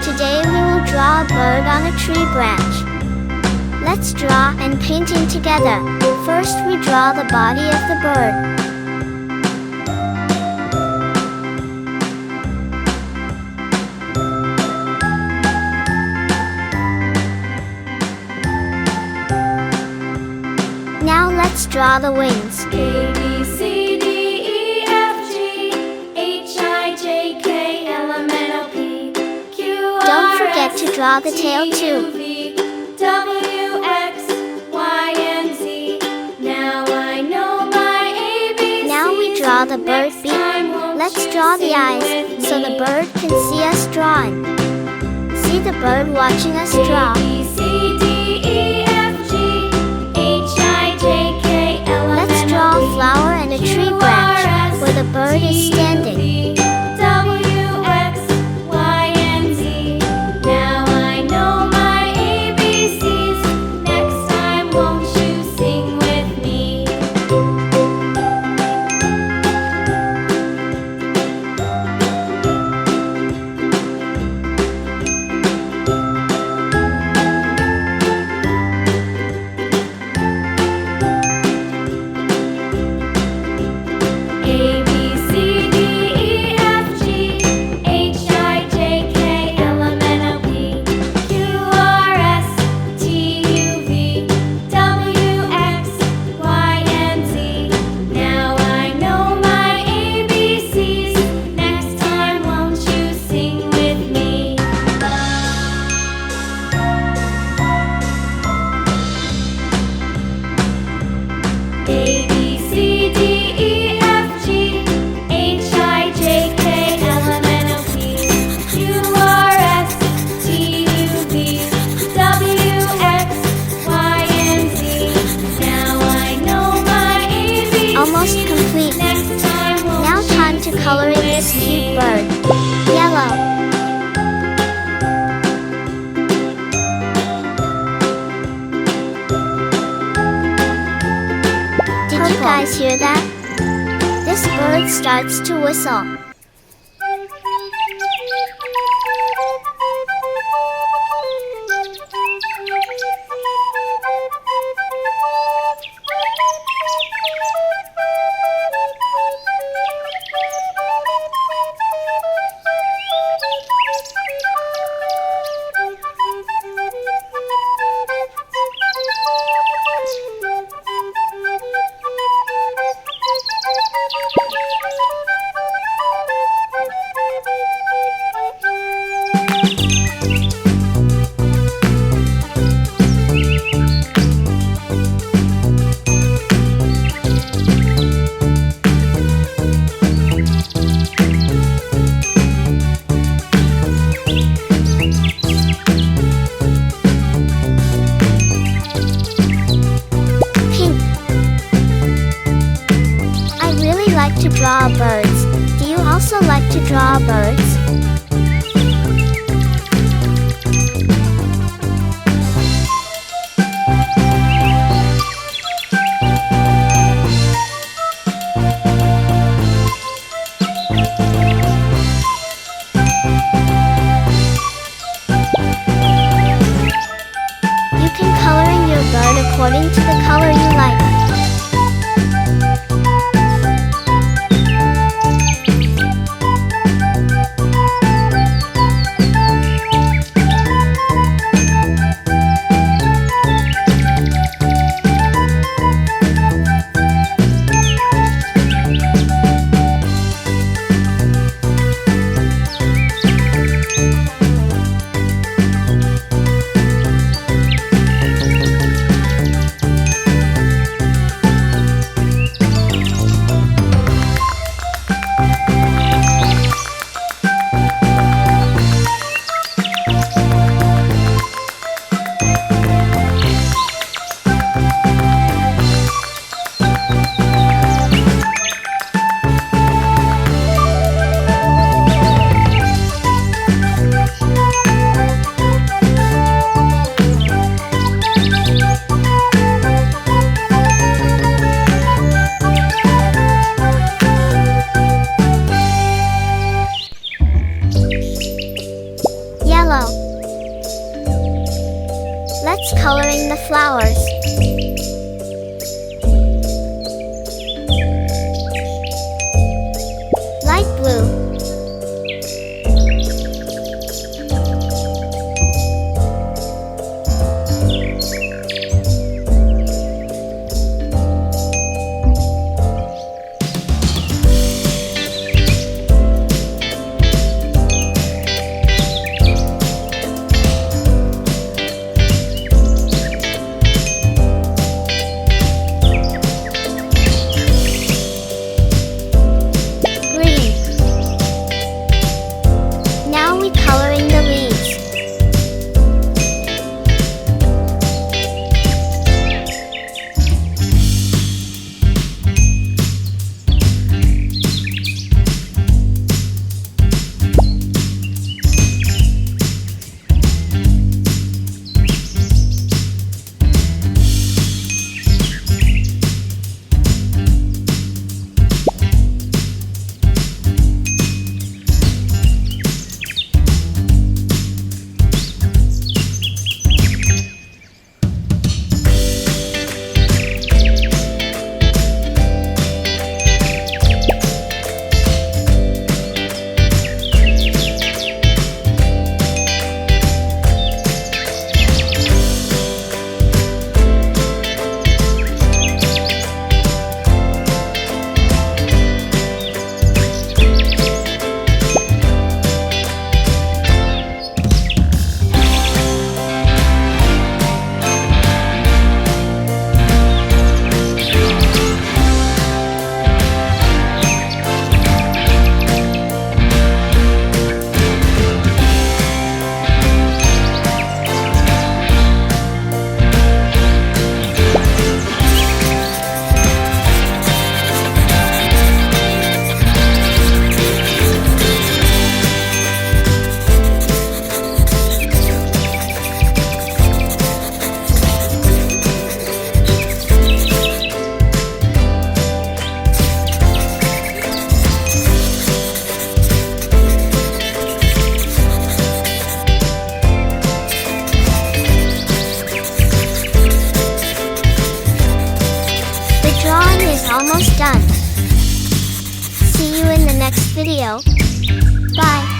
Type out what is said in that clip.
Today we will draw a bird on a tree branch. Let's draw and painting together. First we draw the body of the bird. Now let's draw the wings. A, B, C, D, E, F, G, H, I, J, K, L, M, N, O, P, Q, R, Don't forget to draw the S, tail T, U, too. V, W, X, Y, and Z. Now I know my ABCs. Now we draw the bird Next beak. time, won't Let's you draw the sing eyes with so the me? bird can see us drawing. See the bird watching us draw. A, B, C, D, E, F, G, H, I, J, K, L, M, Let's N, draw O, a P, flower and a tree branch where the bird is standing. W, X, Y, and Z. Now I know my ABCs. Next time, won't you sing with me? A, B, C, D, E, F, G, H, I, J, K, L, M, N, O, P, Q, R, S, T, U, V, W, X, Y, and Z. Now I know my ABCs. Next time, won't you sing with me? A, B, C, D, E, F, G, H, I, J, K, L, M, N, O, P, Q, R, S, T, U, V, W, X, Y, and Z. Now I know my ABCs. Almost complete. Next time, won't Now time to you color in sing this with cute me? bird. Yellow. Did you guys hear that? This bird starts to whistle. Pink. I really like to draw birds. Do you also like to draw birds? You can color in your bird according to the color you like. next video. Bye.